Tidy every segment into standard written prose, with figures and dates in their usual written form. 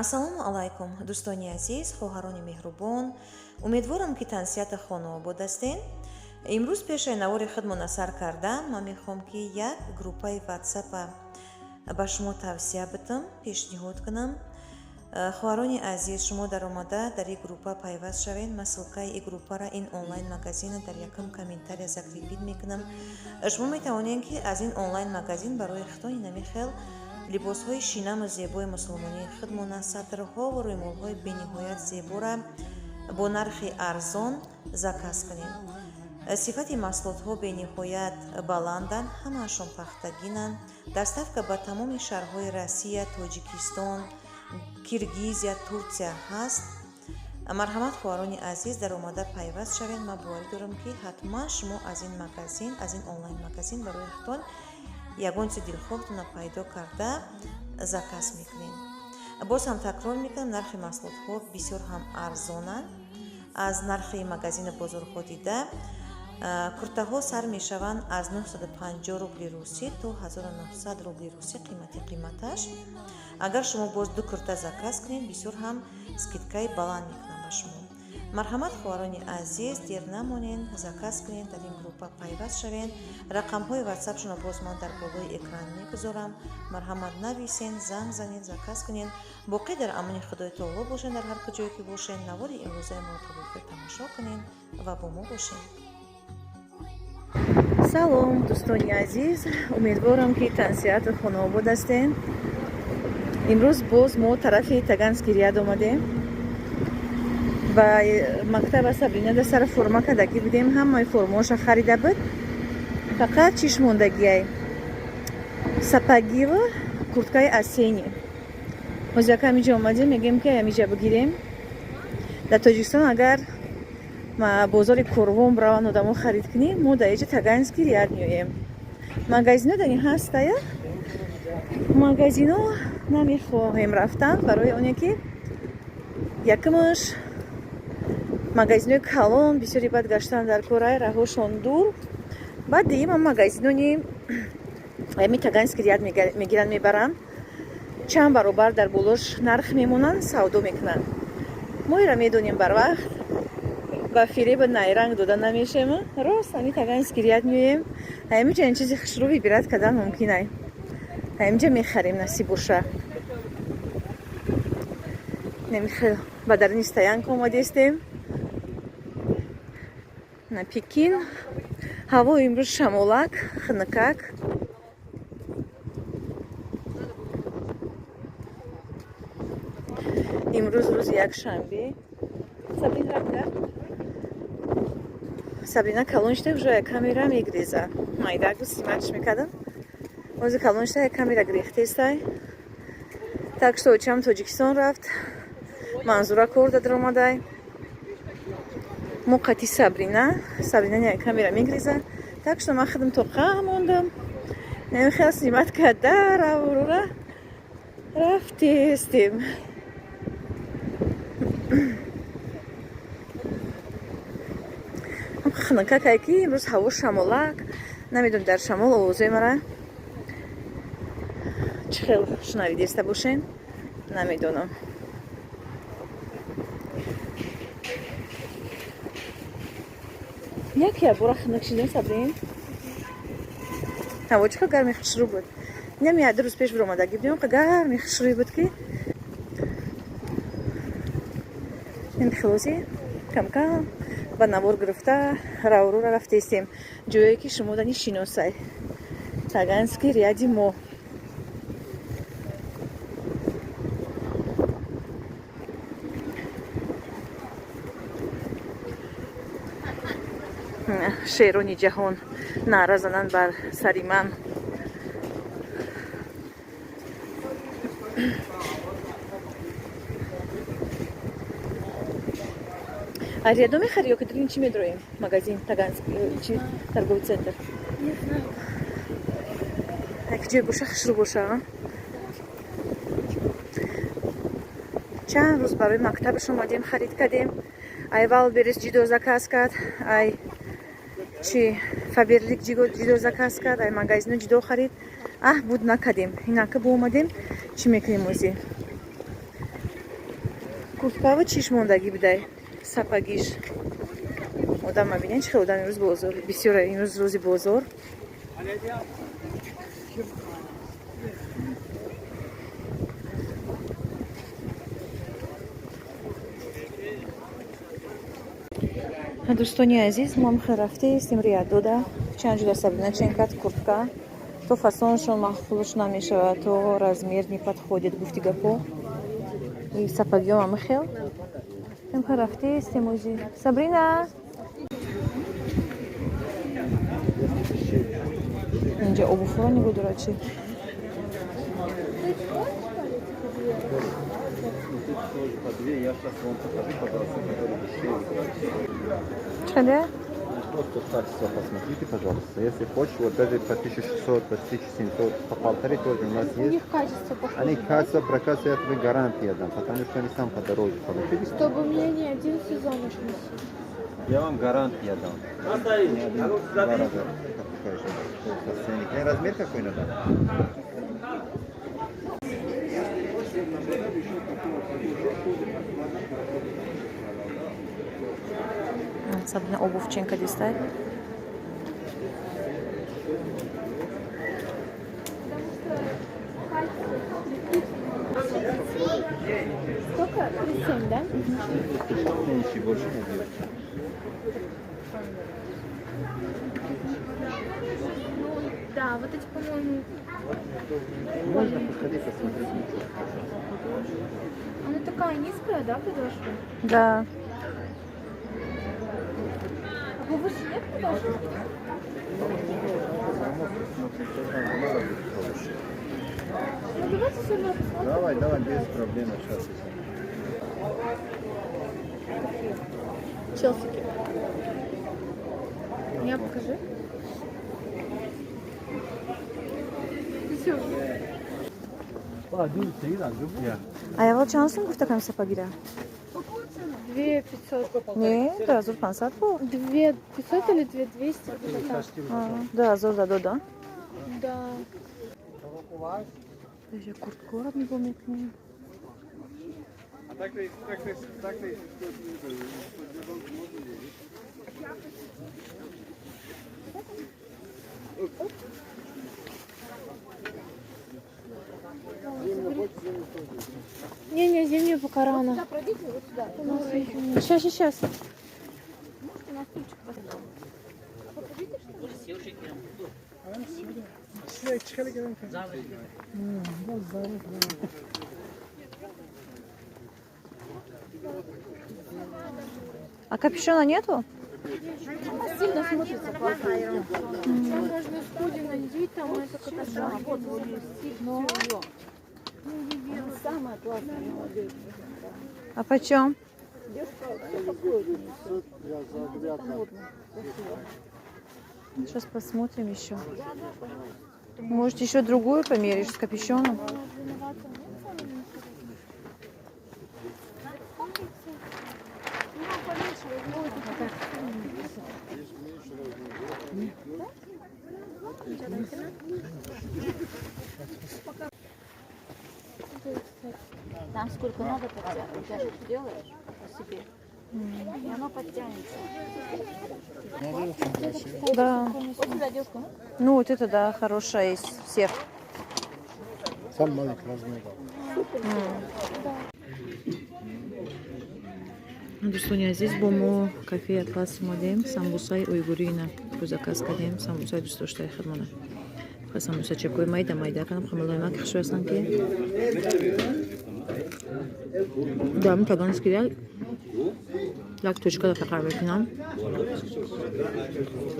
ассалому алайкум дӯстони азиз, хоҳарони меҳрубон, умедворам ки тансиҳата хона обод ҳастед. имрӯз пешаи навори худмона сар кардам. Ман мехоҳам ки як группаи ватсапа ба шумо тавсия битам, пешниҳод кунам. хоҳарони азиз, шумо даромада дар ин группа пайваст шавед. Ман ссилкаи ин группара, ин онлайн магазина дар якум комментария закрепид мекунам. шумо метавонед ки аз ин онлайн магазин барои хитони намехел либосҳои шинаму зебои мусулмонии худмона, сатрҳову рӯймолҳои бениҳоят зебора бо нархи арзон заказ кунед. сифати маҳсулотҳо бениҳоят баланданд, ҳамаашон пахтагинанд. доставка ба тамоми шаҳрҳои Россия, Тоҷикистон, Киргизия, Турсия ҳаст. марҳамат хоҳарони азиз, даромада пайваст шавед. ман боварӣ дорам ки ҳатман шумо аз ин магазин, аз ин онлайн магазин барои худтон ягон чизи дилхоҳтона пайдо карда заказ мекунед. боз ҳам такрор мекунам, нархи маҳсулотҳо бисёр ҳам арзонанд. аз нархи магазини бозорҳо дида куртаҳо сар мешаванд аз 950 рубли русӣ то 1900 рубли русӣ қиматаш. агар шумо боз ду курта заказ кунед, бисёр ҳам скидкаи баланд мекунам ба шумо. марҳамат хоҳарони азиз, дер намонед, заказ кунед, дар ин группа пайваст шавед. рақамҳои ватсапшонро боз ман дар болои экран мегузорам. марҳамат нависен, занг занед, заказ кунед. боқӣ дар амони худои таоло бошед. дар ҳар куҷое ки бошед, навори имрӯзаи моро табофир тамошо кунед ва бо мо бошед. салом дӯстони азиз, умедворам ки тансиҳату хонаобод ҳастед. имрӯз боз мо тарафи Таганский ряд омадем. ба мактаба Сабрина сара форма кадаги будем. ҳамаи формаоша харида буд. фақат чиш мондагиай сапагива курткаи осени. ҳозир яка амиҷа омадем, мегӯем ки амиҷа бигирем. дар Тоҷикистон агар бозори Корвон браван одамо харид кунем, мо дар иҷа Таганский ряд меоем. магазино дар ин ҳастая. магазино намехоҳем рафтан, барои оне ки якумаш магазинои калон бисёри бад гаштан дар корай, раҳошон дур. баъд дуюма магазинони ами Таганский ряд мегиранд, мебаранд. чанд баробар дар болош нарх мемонанд, савдо мекунанд. мо ира медонем барвақт ба фиреб найранг дода намешем. рост ами Таганский ряд меоем. ҳамиҷа ин чизи хушрӯ вибират кардан мумкин ай. ҳамиҷа мехарем насиб боша. немихел ба дарини стоянка омадестем. на Пекин. ҳаво имрӯз шамолак, хунукак. имрӯз рӯзи якшанбе. Сабрина калоншта уже камера мегреза. майдагу симатш мекадам. ҳозир калоншта камера грехтестай. так что очам Тоҷикистон рафт. манзура кор дадир омадай. мо қати Сабрина не камера мегреза. так что ман худам тоқа мондам. намехел снимат карда раврура рафтестем. хунукакай ки имрӯз ҳаво шамолак. намедонам дар шамол овозои мара чӣ хел шунавидеста бошен, намедонам. як бора хунук шидем Сабрин. ҳаво чӣ қадar гарми хушрӯ буд. нами як рӯз пеш биромадагӣ будем, гарми хушрӯи буд ки ин хилоси камкам ба навор гирифта раврура рафтестем. ҷое ки шумо дани шиносай. Таганский ряди мо. шерони ҷаҳон наъра зананд бар сари ман. рядо мехари ё ки дурин чӣ медроем? магазин Таганский торговый центр. як ҷой боша хушрӯ боша. чанд рӯз барои мактабаш омадем, харид кардем. ай валберес ҷидо заказ кард, ай чи фаберлик ҷидо заказ кард, ай магазино ҷидо харид. буд накардем. инака бо омадем. чӣ мекунем ҳозир? курткаво чиш мондагӣ бидай сапагиш одам мабинен чӣ хел одам имрӯз бозор бисёр имрӯз рӯзи бозор дӯстони азиз мо мехел рафтаистим риядода чанд ҷуда сабина чен кард куртка то фасоншон махлуш намешавад то размер не подходит гуфти гапо и сапагиёма мехел мехел рафтаистим ози Сабрина инҷа обуфуро нигоҳ дорад чи чиқадар Просто качество посмотрите, пожалуйста. Если хочешь, вот даже по 1600, по 1700, по 1500 тоже у нас есть. У них качество похоже. Они качество, про качество я тебе гарантия дам, потому что они сам подороже получили. Чтобы мне не один сезон уж носить. Я вам гарантия дам. Не один, два раза. Размер какой надо? Сабрина обувь ченка дистай Сколько? 37, да? Меньше, больше не бьет. Да, вот эти, по-моему... Можно подходить, посмотреть. Она такая низкая, да, подошва? да А повыше нет подошвы? Ну давайте все равно посмотрим. Давай, давай, без проблем, сейчас. Челсики. Я покажи. Все. аяввал чанд сум гуфтакам сапагира 2500. не 2500 бу 2500 или 2200? да азор дода Да. даже курткора нигоҳ мекунем Не, зимнюю пока рано. Сейчас. а капюшона нету Сильно смотрится классно. Там можно скуди надеть, там это капюшон. Самое классное. а почем сейчас посмотрим еще может еще другую померишь с капюшоном Там сколько надо подтяжек делаешь по себе, и оно подтянется. да Вот сюда девушка, ну? ну вот это да хорошая из всех Сам маленький размер. дӯстони азиз бо мо кафе атлас омадем самбусаи уйгуриина ро заказ кардем самбусаи дӯстдоштаи худмона самбуса чекои майда кардам хамалои мак хушро ҳастанд ки дам тагански як точка фақат мекунам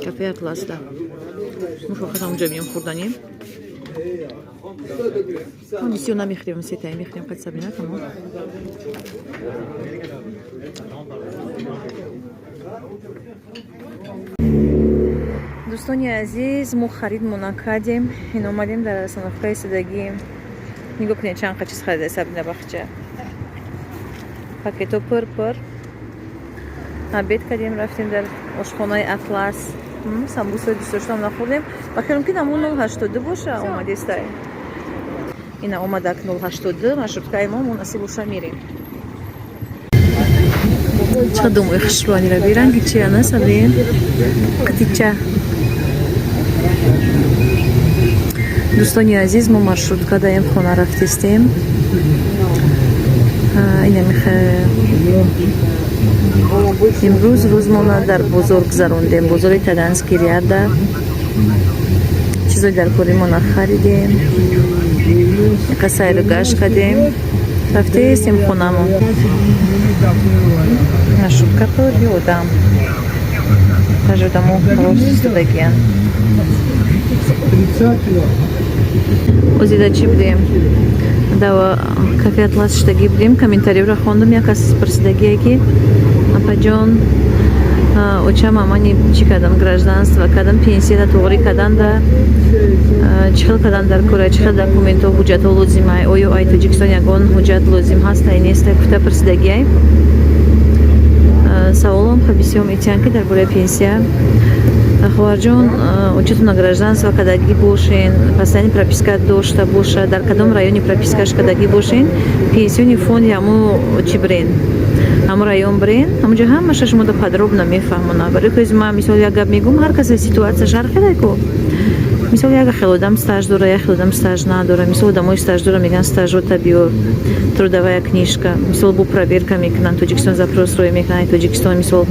кафе атласта мо фақат ҳамонҷо биём хӯрданӣ мо бисёр намехӯрем сетаи мехӯрем қад сабина тамом дӯстони азиз мо харидмо накардем ин омадем дар расановкаи садагӣ нигоҳ кунед чанд қа чиз харида сабина бахча пакето пур обед кардем рафтем дар ошхонаи атлас самбусаи дӯстдоштаам нахӯрдем ва хелум ки наму 082 боша омадестай ина омадак 082 маршруткаи мо мунасиб боша мирем چقدر دومای خشروانی را بیرنگی چی نه سبرین کتیچه دوستانی عزیز ما маршрутка даем خونه رفتیم اینه میخه امروز روز ما در بزرگ گذروندیم بزرگ تدنسکی ریاده چیزای در کوری ما خریدیم قصه رو گشت کردیم رفتیم خونه ما маршрутка то йодам ожидамо просто бегем озида чи будем да кафе атлас штаги будем комментариевро хондум як аз пурсидагиеки апаҷон уча мамани чӣ кардам гражданство кардам пенсияда тоғрӣ кардан да чӣ хел кардан дар кора чӣ хел документҳо ҳуҷҷатҳо лозимай оё ай тоҷикистон ягон ҳуҷҷат лозим ҳаст ай неста гуфта пурсидагиай саволом бисёр метиҳанд ки дар бораи пенсия хоҳарҷон учетон на гражданство кардагӣ бошен постоянни прописка дошта боша дар кадом райони пропискаш кардагӣ бошен пенсиони фонди ҳамо чӣ бирен ҳамо район бирен ҳамоҷо ҳамаша шумода подробно мефаҳмона барои кози ман мисол як гап мегӯм ҳар касе ситуатсияш ҳар хеле ку мисол як хел одам стаж дора як хел одам стаж надора мисол одамои стаж дора мегӯянд стажота биёр трудовая книжка мисол бо проверка мекунанд тоҷикистон запрос рӯй мекунад тоҷикистон мисол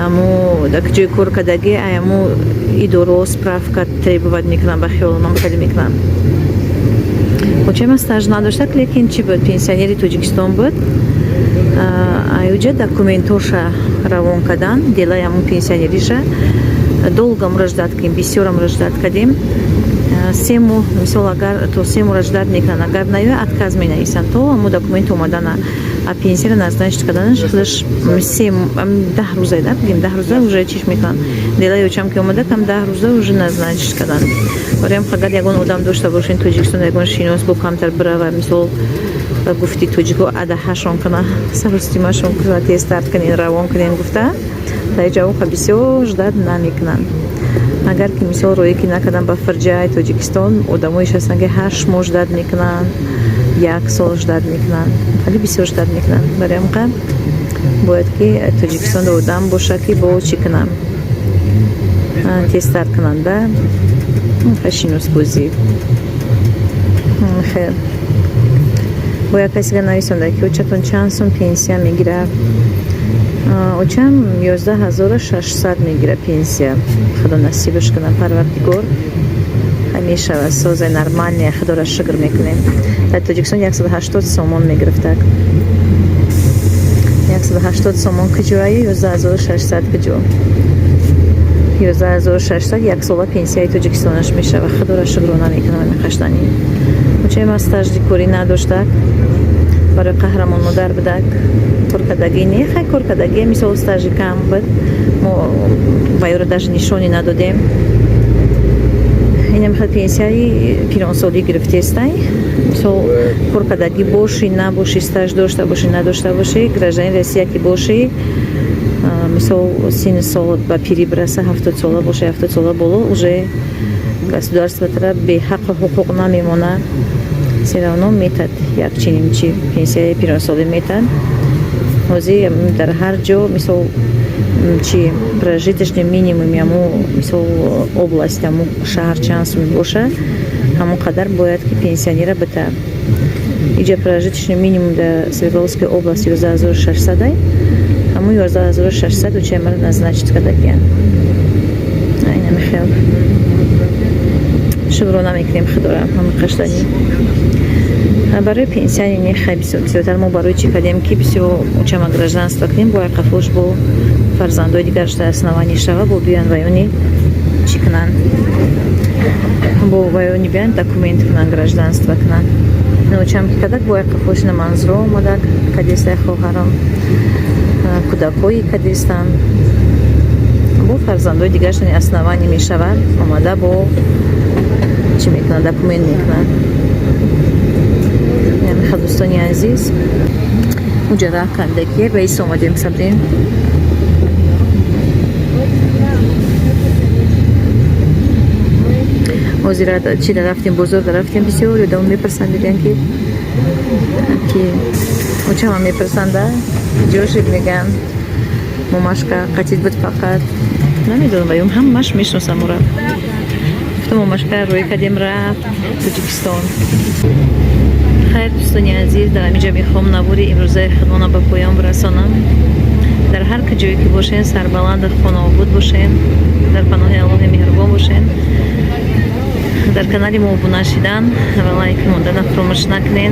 аммо дар ҷои кор кардагӣ аммо идорао справка требовать мекунанд ба хиёл ман хеле мекунам очема стаж надошта лекин чӣ буд пенсионери тоҷикистон буд аюҷа документоша равон кардан делаи аммо пенсионериша долго муро ждат кардем бисёра муро ждат кардем 3 моҳ мисол агар то 3 моҳ ждат мекунанд агар наёяд отказ менависанд то аммо документ омадана а пенсияра назначит карданаш худаш 10 рӯза да бигем 10 рӯза уже чиш мекунанд делаи очам ки омада кам 10 рӯза уже назначит кардан бароям агар ягон одам дошта бошен тоҷикистон ягон шинос бо камтар бирава мисол гуфти тоҷико адаҳашон кана саростимашон кана тестарт канен равон канен гуфта таҷавуқа бисёр ждат намекунанд агар ки мисол роӣ ки накардан ба фирҷаи тоҷикистон одамоиш ҳастанд ки 8 моҳ ждат мекунанд 1 сол ждат мекунанд вале бисёр ждат мекунанд барои ҳамқа бояд ки тоҷикистонда одам боша ки бо чӣ кунам тестар кунанда шиносбозӣ хел бояд касига нависонда ки очатон чанд сум пенсия мегирад очам 11600 мегира пенсия худо насибаш кунад парвардигор ҳамеша соза нормальне худора шукр мекунем дар тоҷикистон 180 сомон мегирифтак 180 сомон киҷоаю 11600 киҷо 11600 як сола пенсияи тоҷикистонаш мешава худора шукрона мекунам мехаштани очаем аз стажди корӣ надоштак барои қаҳрамон модар будак коркардагӣ не хай коркардагӣ мисол стажи кам буд мо вайро даже нишони надодем инам хел пенсияи пиронсолӣ гирифтестай мисол коркардагӣ боши набоши стаж дошта боши надошта боши гражданин россия ки боши мисол синни сол ба пирӣ бираса 70 сола боши 70 сола боло уже государствотара беҳаққу ҳуқуқ намемонад все равно метад як чинимчи пенсияи пиронсолӣ метад ҳозир дар ҳар ҷо мисол чи прожиточный минимум яму мисол област яму шаҳр чанд сум боша ҳамон қадар бояд ки пенсионера бита иҷа прожиточный минимум дар Свердловской области 11600 ай ҳамон 11600 учаймара назначит кардагиян айнами хел шукрона мекунем худора ҳама қаштани барои пенсияни нехай бисёртар мо барои чӣ кардем ки бисёр учама гражданство кунем бо айқафош бо фарзандои дигарашда основанӣ шава бо биёян ваёни чӣ кунанд бо ваёни биёян документ кунанд гражданство кунанд учам ки кадак бо айқафош на манзуро омадак кадестай хоҳарам кӯдакҳои кадестан бо фарзандои дигараштани основанӣ мешавад омада бо чӣ мекунад документ мекунад دوستانی عزیز اونجا راه کندگیه به ایس اومدیم سبرین وزیرات چی رفتیم بزرگ رفتیم بسیار یادم میپرسند دیدن که که اوچه هم میپرسنده جوشید میگن ماماشکا قتید بود فقط نمیدونم ویم هم مش میشناسم را گفتم ماماشکا روی کدیم رفت تاجیکستان. خیر دوستانی عزیز در اینجا میخوام نبوری امروزه خدمانا به پایان برسانم. در هر کجایی که باشین سربلند خانه آبود باشین، در پناه الله مهربان باشین. در کانال ما ابونه شدن و لایک موندن فراموش نکنین.